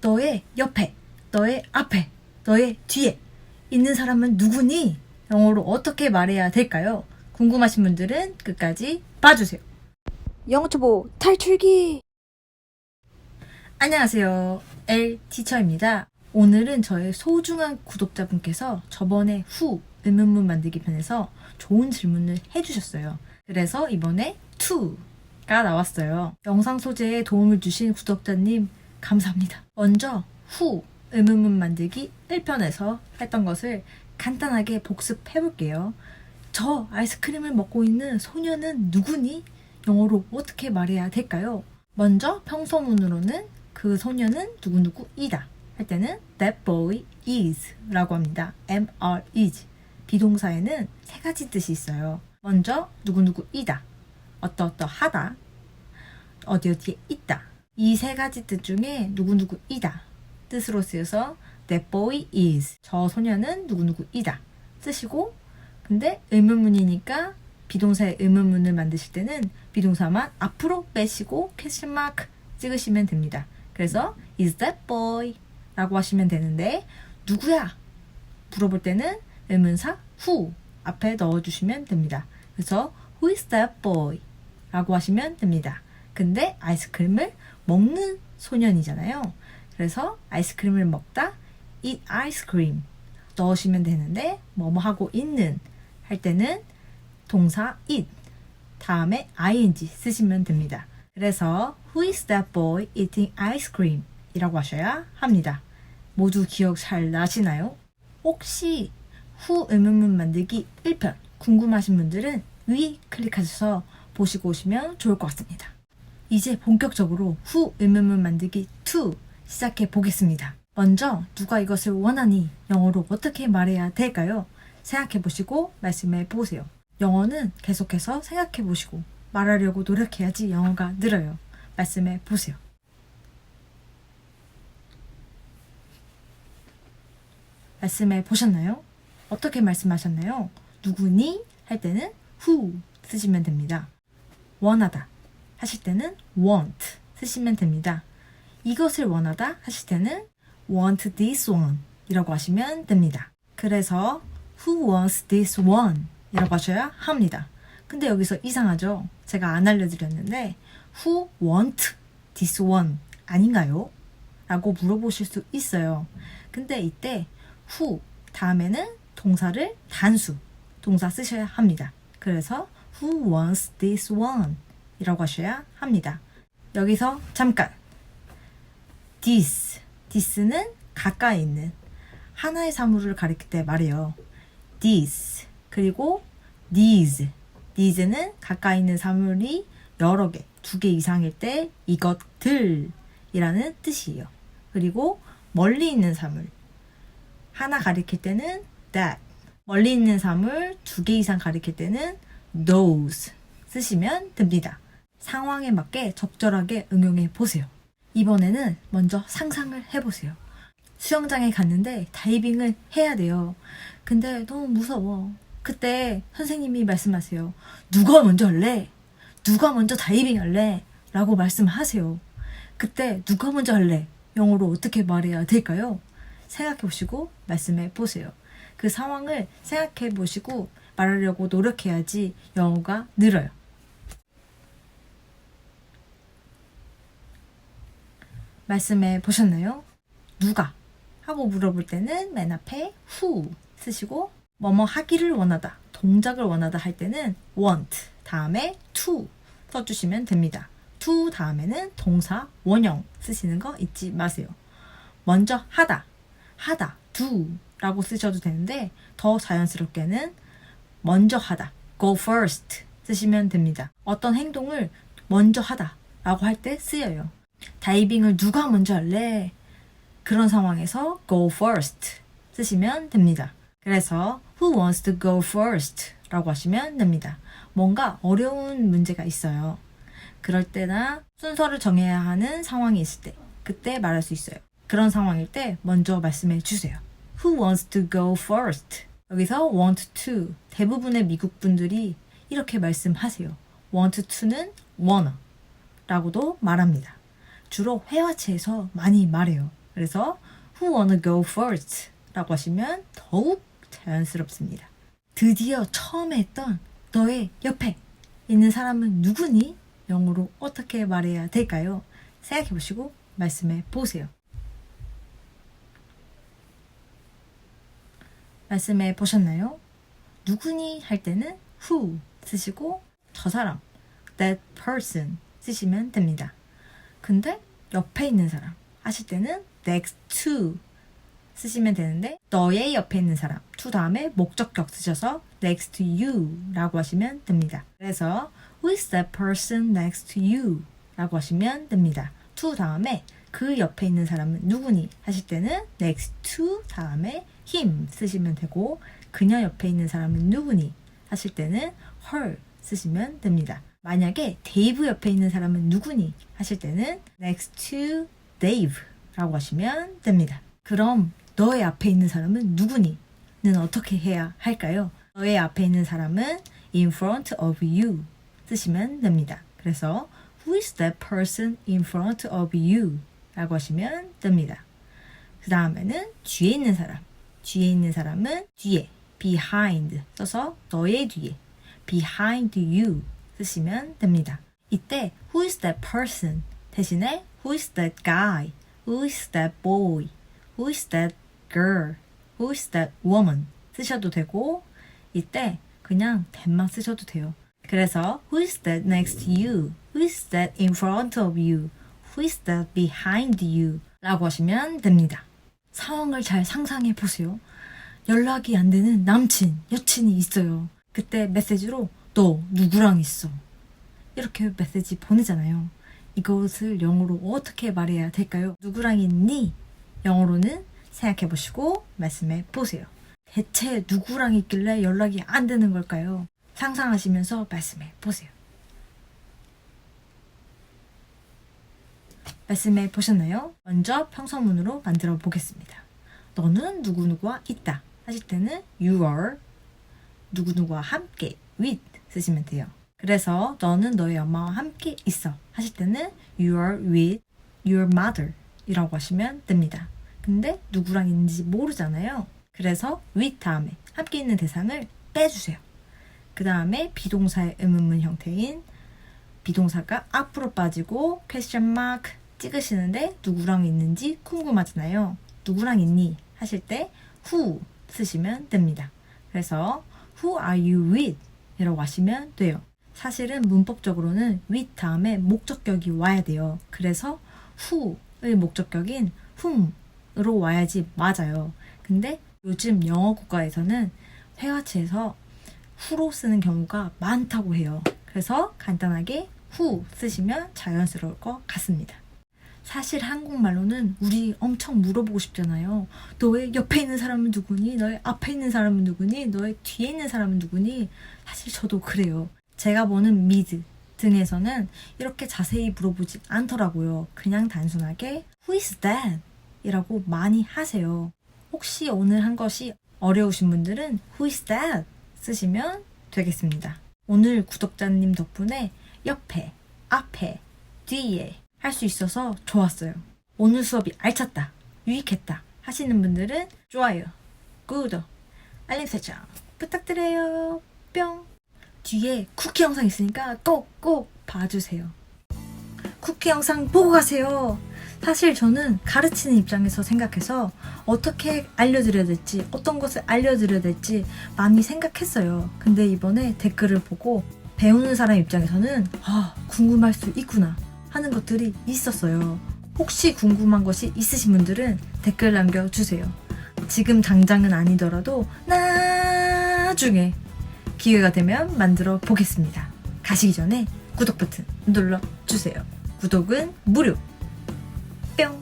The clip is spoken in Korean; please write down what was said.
너의 옆에, 너의 앞에, 너의 뒤에 있는 사람은 누구니? 영어로 어떻게 말해야 될까요? 궁금하신 분들은 끝까지 봐주세요. 영어초보 탈출기! 안녕하세요. L 티처입니다. 오늘은 저의 소중한 구독자분께서 저번에 후 의문문 만들기 편에서 좋은 질문을 해주셨어요. 그래서 이번에 to가 나왔어요. 영상 소재에 도움을 주신 구독자님 감사합니다. 먼저 후 의문문 만들기 1편에서 했던 것을 간단하게 복습해 볼게요. 저 아이스크림을 먹고 있는 소녀는 누구니? 영어로 어떻게 말해야 될까요? 먼저 평소문으로는 그 소녀는 누구누구이다 할 때는 that boy is 라고 합니다. MR is. 비동사에는 세 가지 뜻이 있어요. 먼저 누구누구이다, 어떠어떠하다, 어디어디에 있다. 이 세 가지 뜻 중에 누구누구이다 뜻으로 쓰여서 that boy is, 저 소녀는 누구누구이다 쓰시고, 근데 의문문이니까 비동사의 의문문을 만드실 때는 비동사만 앞으로 빼시고 퀘스천 마크 찍으시면 됩니다. 그래서 is that boy 라고 하시면 되는데, 누구야? 물어볼 때는 의문사 who 앞에 넣어주시면 됩니다. 그래서 who is that boy? 라고 하시면 됩니다. 근데 아이스크림을 먹는 소년이잖아요. 그래서 아이스크림을 먹다 eat ice cream 넣으시면 되는데, 뭐뭐 하고 있는 할 때는 동사 eat 다음에 ing 쓰시면 됩니다. 그래서 who is that boy eating ice cream? 이라고 하셔야 합니다. 모두 기억 잘 나시나요? 혹시 후 의문문 만들기 1편 궁금하신 분들은 위 클릭하셔서 보시고 오시면 좋을 것 같습니다. 이제 본격적으로 후 의문문 만들기 2 시작해 보겠습니다. 먼저 누가 이것을 원하니? 영어로 어떻게 말해야 될까요? 생각해 보시고 말씀해 보세요. 영어는 계속해서 생각해 보시고 말하려고 노력해야지 영어가 늘어요. 말씀해 보세요. 말씀해 보셨나요? 어떻게 말씀하셨나요? 누구니? 할 때는 who 쓰시면 됩니다. 원하다 하실 때는 want 쓰시면 됩니다. 이것을 원하다 하실 때는 want this one 이라고 하시면 됩니다. 그래서 who wants this one 이라고 하셔야 합니다. 근데 여기서 이상하죠? 제가 안 알려드렸는데 who want this one 아닌가요? 라고 물어보실 수 있어요. 근데 이때 who 다음에는 동사를 단수, 동사 쓰셔야 합니다. 그래서 who wants this one 이라고 하셔야 합니다. 여기서 잠깐 this는 가까이 있는 하나의 사물을 가리킬 때 말이에요. this 그리고 these는 가까이 있는 사물이 여러 개, 2개 이상일 때 이것들이라는 뜻이에요. 그리고 멀리 있는 사물 하나 가리킬 때는 that, 멀리 있는 사물 2개 이상 가리킬 때는 those 쓰시면 됩니다. 상황에 맞게 적절하게 응용해 보세요. 이번에는 먼저 상상을 해보세요. 수영장에 갔는데 다이빙을 해야 돼요. 근데 너무 무서워. 그때 선생님이 말씀하세요. 누가 먼저 할래? 누가 먼저 다이빙 할래? 라고 말씀하세요. 그때 누가 먼저 할래? 영어로 어떻게 말해야 될까요? 생각해 보시고 말씀해 보세요. 그 상황을 생각해 보시고 말하려고 노력해야지 영어가 늘어요. 말씀해 보셨나요? 누가 하고 물어볼 때는 맨 앞에 who 쓰시고, 뭐뭐 하기를 원하다, 동작을 원하다 할 때는 want 다음에 to 써주시면 됩니다. to 다음에는 동사 원형 쓰시는 거 잊지 마세요. 먼저 하다 do 라고 쓰셔도 되는데, 더 자연스럽게는 먼저 하다 go first 쓰시면 됩니다. 어떤 행동을 먼저 하다 라고 할 때 쓰여요. 다이빙을 누가 먼저 할래? 그런 상황에서 go first 쓰시면 됩니다. 그래서 who wants to go first 라고 하시면 됩니다. 뭔가 어려운 문제가 있어요. 그럴 때나 순서를 정해야 하는 상황이 있을 때, 그때 말할 수 있어요. 그런 상황일 때 먼저 말씀해 주세요. Who wants to go first? 여기서 want to, 대부분의 미국 분들이 이렇게 말씀하세요. want to는 wanna 라고도 말합니다. 주로 회화체에서 많이 말해요. 그래서 who wanna go first? 라고 하시면 더욱 자연스럽습니다. 드디어 처음에 했던 너의 옆에 있는 사람은 누구니? 영어로 어떻게 말해야 될까요? 생각해 보시고 말씀해 보세요. 말씀해 보셨나요? 누구니 할 때는 who 쓰시고 저 사람, that person 쓰시면 됩니다. 근데 옆에 있는 사람 하실 때는 next to 쓰시면 되는데 너의 옆에 있는 사람 to 다음에 목적격 쓰셔서 next to you 라고 하시면 됩니다. 그래서 who is that person next to you 라고 하시면 됩니다. to 다음에 그 옆에 있는 사람은 누구니 하실 때는 next to 다음에 him 쓰시면 되고 그녀 옆에 있는 사람은 누구니 하실 때는 her 쓰시면 됩니다. 만약에 데이브 옆에 있는 사람은 누구니 하실 때는 next to Dave 라고 하시면 됩니다. 그럼 너의 앞에 있는 사람은 누구니? 는 어떻게 해야 할까요? 너의 앞에 있는 사람은 in front of you 쓰시면 됩니다. 그래서 who is that person in front of you? 라고 하시면 됩니다. 그 다음에는 뒤에 있는 사람. 뒤에 있는 사람은 뒤에 behind 써서 너의 뒤에 behind you 쓰시면 됩니다. 이때 who is that person 대신에 who is that guy? Who is that boy? Who is that girl? Who is that woman? 쓰셔도 되고 이때 그냥 that만 쓰셔도 돼요. 그래서 who is that next to you? Who is that in front of you? Who is that behind you? 라고 하시면 됩니다. 상황을 잘 상상해 보세요. 연락이 안 되는 남친, 여친이 있어요. 그때 메시지로 너 누구랑 있어? 이렇게 메시지 보내잖아요. 이것을 영어로 어떻게 말해야 될까요? 누구랑 있니? 영어로는 생각해 보시고 말씀해 보세요. 대체 누구랑 있길래 연락이 안 되는 걸까요? 상상하시면서 말씀해 보세요. 말씀해 보셨나요? 먼저 평서문으로 만들어 보겠습니다. 너는 누구누구와 있다 하실 때는 you are 누구누구와 함께 with 쓰시면 돼요. 그래서 너는 너의 엄마와 함께 있어 하실 때는 you are with your mother 이라고 하시면 됩니다. 근데 누구랑 있는지 모르잖아요. 그래서 with 다음에 함께 있는 대상을 빼주세요. 그 다음에 비동사의 의문문 형태인 비동사가 앞으로 빠지고 question mark 찍으시는데 누구랑 있는지 궁금하잖아요. 누구랑 있니? 하실 때 who 쓰시면 됩니다. 그래서 who are you with? 이라고 하시면 돼요. 사실은 문법적으로는 with 다음에 목적격이 와야 돼요. 그래서 who의 목적격인 whom으로 와야지 맞아요. 근데 요즘 영어 국가에서는 회화체에서 who로 쓰는 경우가 많다고 해요. 그래서 간단하게 who 쓰시면 자연스러울 것 같습니다. 사실 한국말로는 우리 엄청 물어보고 싶잖아요. 너의 옆에 있는 사람은 누구니? 너의 앞에 있는 사람은 누구니? 너의 뒤에 있는 사람은 누구니? 사실 저도 그래요. 제가 보는 미드 등에서는 이렇게 자세히 물어보지 않더라고요. 그냥 단순하게 Who is that? 이라고 많이 하세요. 혹시 오늘 한 것이 어려우신 분들은 Who is that? 쓰시면 되겠습니다. 오늘 구독자님 덕분에 옆에, 앞에, 뒤에 할 수 있어서 좋았어요. 오늘 수업이 알찼다, 유익했다 하시는 분들은 좋아요, 구독, 알림 설정 부탁드려요. 뿅! 뒤에 쿠키 영상 있으니까 꼭 봐주세요. 쿠키 영상 보고 가세요. 사실 저는 가르치는 입장에서 생각해서 어떻게 알려드려야 될지, 어떤 것을 알려드려야 될지 많이 생각했어요. 근데 이번에 댓글을 보고 배우는 사람 입장에서는 궁금할 수 있구나 하는 것들이 있었어요. 혹시 궁금한 것이 있으신 분들은 댓글 남겨주세요. 지금 당장은 아니더라도 나중에 기회가 되면 만들어 보겠습니다. 가시기 전에 구독 버튼 눌러주세요. 구독은 무료. 뿅!